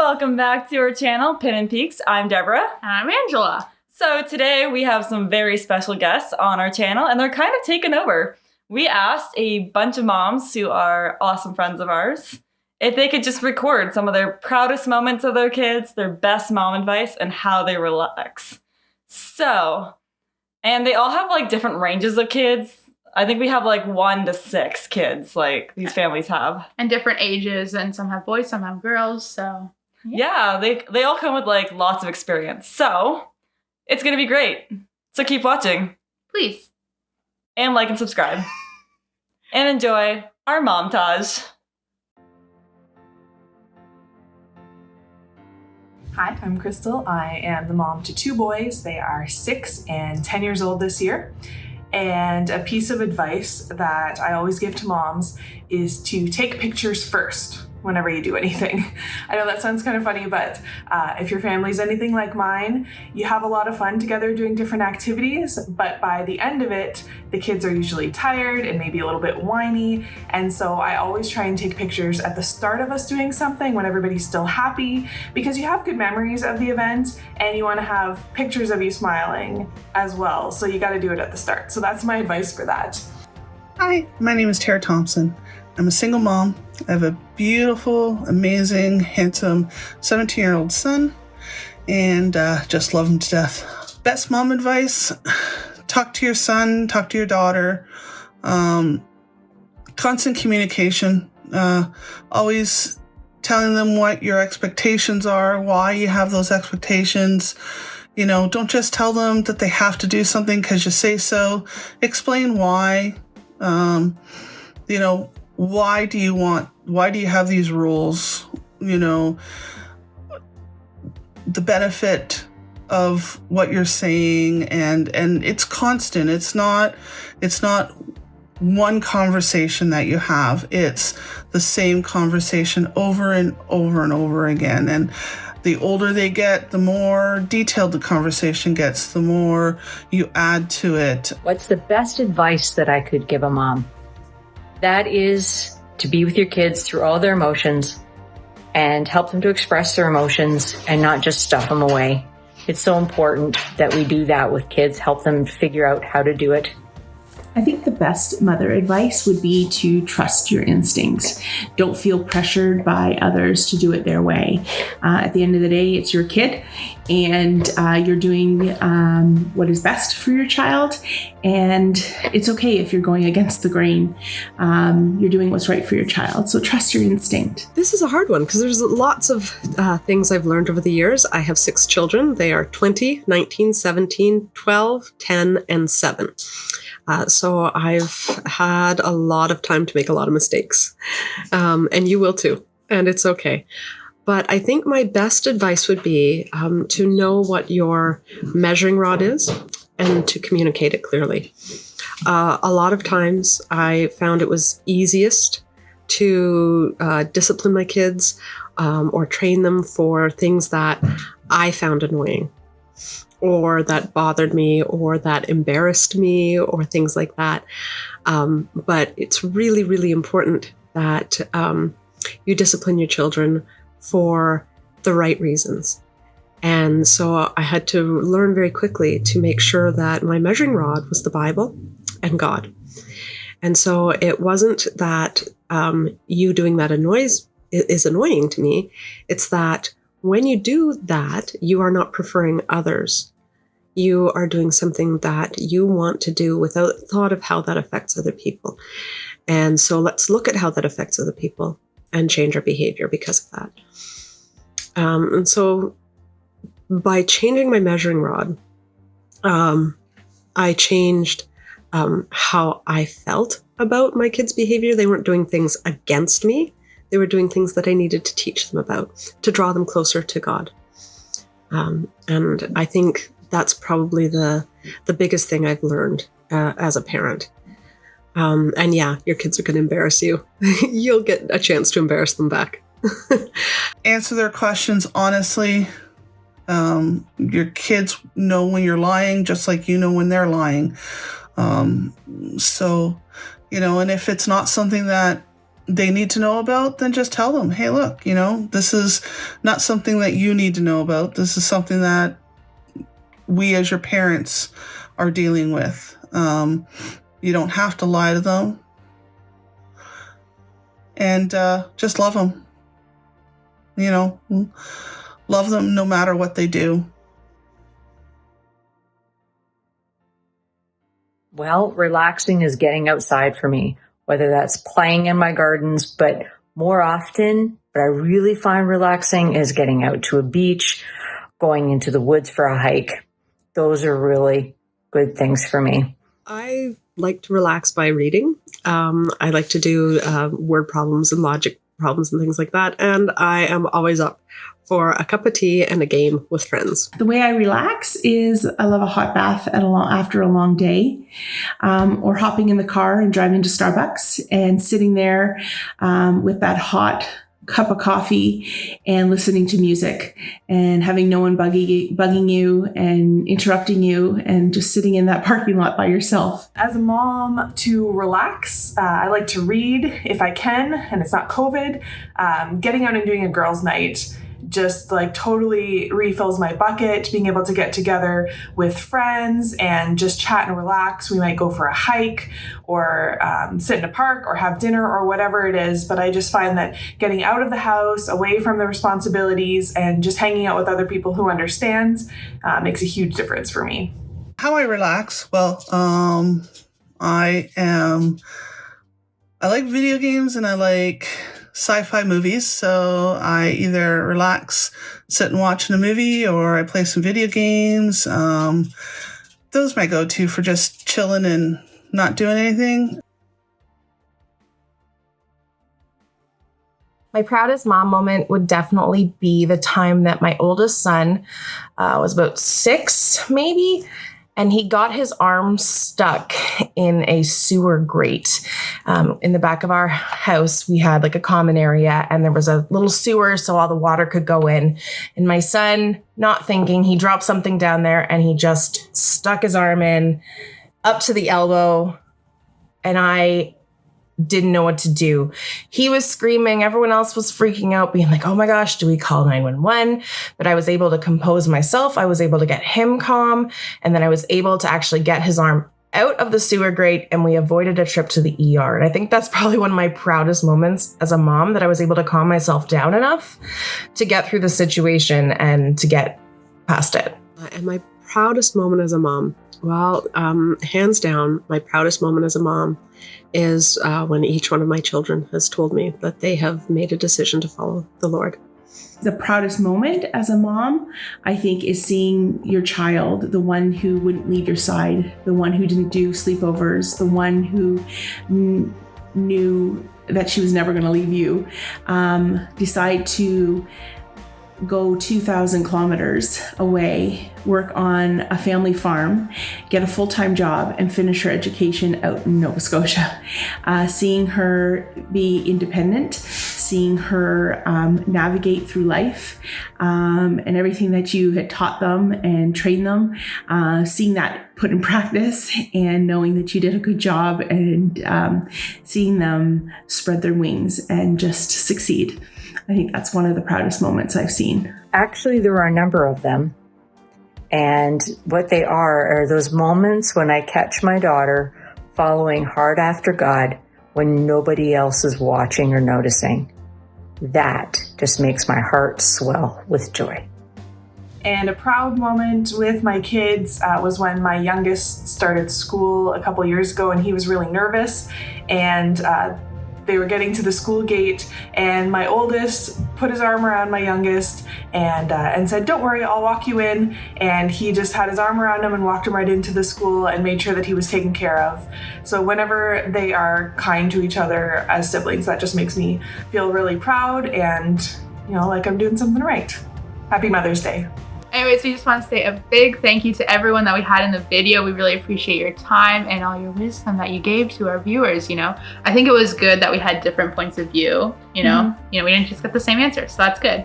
welcome back to our channel, Pin&Peeks. I'm Deborah. And I'm Angela. So today we have some very special guests on our channel, and they're kind of taken over. We asked a bunch of moms who are awesome friends of ours if they could just record some of their proudest moments of their kids, their best mom advice, and how they relax. So, and they all have like different ranges of kids. I think we have like 1 to 6 kids, like these families have. And different ages, and some have boys, some have girls, so. Yeah, they all come with like lots of experience. So, it's going to be great. So keep watching. Please. And like and subscribe. And enjoy our Momtage. Hi, I'm Crystal. I am the mom to 2 boys. They are 6 and 10 years old this year. And a piece of advice that I always give to moms is to take pictures first whenever you do anything. I know that sounds kind of funny, but if your family's anything like mine, you have a lot of fun together doing different activities, but by the end of it, the kids are usually tired and maybe a little bit whiny. And so I always try and take pictures at the start of us doing something when everybody's still happy, because you have good memories of the event and you want to have pictures of you smiling as well. So you got to do it at the start. So that's my advice for that. Hi, my name is Tara Thompson. I'm a single mom. I have a beautiful, amazing, handsome 17-year-old son, and just love him to death. Best mom advice: talk to your son, talk to your daughter. Constant communication. Always telling them what your expectations are, why you have those expectations. You know, don't just tell them that they have to do something because you say so. Explain why. You know, why do you have these rules? You know, the benefit of what you're saying, and it's constant. It's not one conversation that you have. It's the same conversation over and over and over again. And the older they get, the more detailed the conversation gets, the more you add to it. What's the best advice that I could give a mom? That is to be with your kids through all their emotions and help them to express their emotions and not just stuff them away. It's so important that we do that with kids, help them figure out how to do it. I think the best mother advice would be to trust your instincts. Don't feel pressured by others to do it their way. At the end of the day, it's your kid, and you're doing what is best for your child. And it's okay if you're going against the grain. You're doing what's right for your child. So trust your instinct. This is a hard one because there's lots of things I've learned over the years. I have 6 children. They are 20, 19, 17, 12, 10, and 7. So I've had a lot of time to make a lot of mistakes. And you will too. And it's okay. But I think my best advice would be to know what your measuring rod is and to communicate it clearly. A lot of times I found it was easiest to discipline my kids or train them for things that I found annoying, or that bothered me, or that embarrassed me, or things like that. But it's really, really important that you discipline your children for the right reasons. And so I had to learn very quickly to make sure that my measuring rod was the Bible and God. And so it wasn't that you doing that is annoying to me. It's that when you do that, you are not preferring others. You are doing something that you want to do without thought of how that affects other people. And so let's look at how that affects other people and change our behavior because of that. And so by changing my measuring rod, I changed how I felt about my kids' behavior. They weren't doing things against me. They were doing things that I needed to teach them about, to draw them closer to God. And I think that's probably the biggest thing I've learned as a parent. And yeah, your kids are going to embarrass you. You'll get a chance to embarrass them back. Answer their questions honestly. Your kids know when you're lying, just like you know when they're lying. So, you know, and if it's not something that they need to know about, then just tell them, hey, look, this is not something that you need to know about. This is something that we as your parents are dealing with. You don't have to lie to them. And just love them. Love them no matter what they do. Well, relaxing is getting outside for me, whether that's playing in my gardens, but more often, what I really find relaxing is getting out to a beach, going into the woods for a hike. Those are really good things for me. I like to relax by reading. I like to do word problems and logic problems and things like that. And I am always up for a cup of tea and a game with friends. The way I relax is I love a hot bath after a long day, or hopping in the car and driving to Starbucks and sitting there with that hot cup of coffee and listening to music and having no one bugging you and interrupting you and just sitting in that parking lot by yourself. As a mom, to relax, I like to read if I can, and it's not COVID. Getting out and doing a girls' night just like totally refills my bucket, being able to get together with friends and just chat and relax. We might go for a hike or sit in a park or have dinner or whatever it is. But I just find that getting out of the house, away from the responsibilities, and just hanging out with other people who understand makes a huge difference for me. How I relax? Well, I like video games and I like sci-fi movies, so I either relax, sit and watch a movie, or I play some video games. Those my go-to for just chilling and not doing anything. My proudest mom moment would definitely be the time that my oldest son was about 6, maybe, and he got his arm stuck in a sewer grate. In the back of our house, we had like a common area and there was a little sewer so all the water could go in. And my son, not thinking, he dropped something down there and he just stuck his arm in up to the elbow. And I didn't know what to do. He was screaming. Everyone else was freaking out, being like, oh my gosh, do we call 911? But I was able to compose myself. I was able to get him calm. And then I was able to actually get his arm out of the sewer grate and we avoided a trip to the ER. And I think that's probably one of my proudest moments as a mom, that I was able to calm myself down enough to get through the situation and to get past it. And my proudest moment as a mom, well, hands down, my proudest moment as a mom is when each one of my children has told me that they have made a decision to follow the Lord. The proudest moment as a mom, I think, is seeing your child, the one who wouldn't leave your side, the one who didn't do sleepovers, the one who knew that she was never going to leave you, decide to go 2,000 kilometers away, work on a family farm, get a full-time job, and finish her education out in Nova Scotia. Seeing her be independent, seeing her navigate through life, and everything that you had taught them and trained them, seeing that put in practice and knowing that you did a good job, and seeing them spread their wings and just succeed. I think that's one of the proudest moments I've seen. Actually, there are a number of them. And what they are those moments when I catch my daughter following hard after God when nobody else is watching or noticing. That just makes my heart swell with joy. And a proud moment with my kids was when my youngest started school a couple years ago, and he was really nervous, and they were getting to the school gate, and my oldest put his arm around my youngest and said, "Don't worry, I'll walk you in." And he just had his arm around him and walked him right into the school and made sure that he was taken care of. So whenever they are kind to each other as siblings, that just makes me feel really proud and, like I'm doing something right. Happy Mother's Day. Anyways, we just want to say a big thank you to everyone that we had in the video. We really appreciate your time and all your wisdom that you gave to our viewers. I think it was good that we had different points of view. We didn't just get the same answer, so that's good.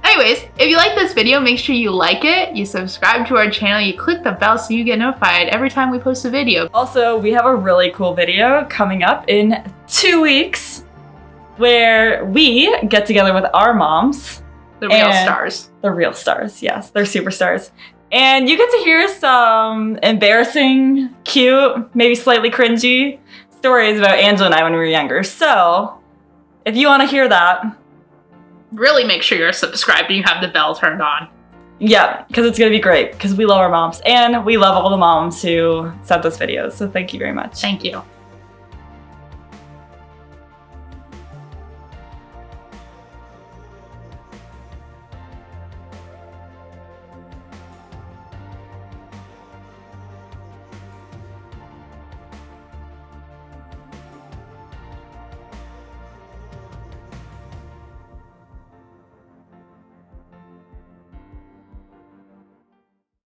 Anyways, if you like this video, make sure you like it, you subscribe to our channel, you click the bell so you get notified every time we post a video. Also, we have a really cool video coming up in 2 weeks. where we get together with our moms. The real stars. The real stars, yes. They're superstars. And you get to hear some embarrassing, cute, maybe slightly cringy stories about Angela and I when we were younger. So, if you want to hear that, really make sure you're subscribed and you have the bell turned on. Yeah, because it's going to be great, because we love our moms. And we love all the moms who sent us videos. So thank you very much. Thank you.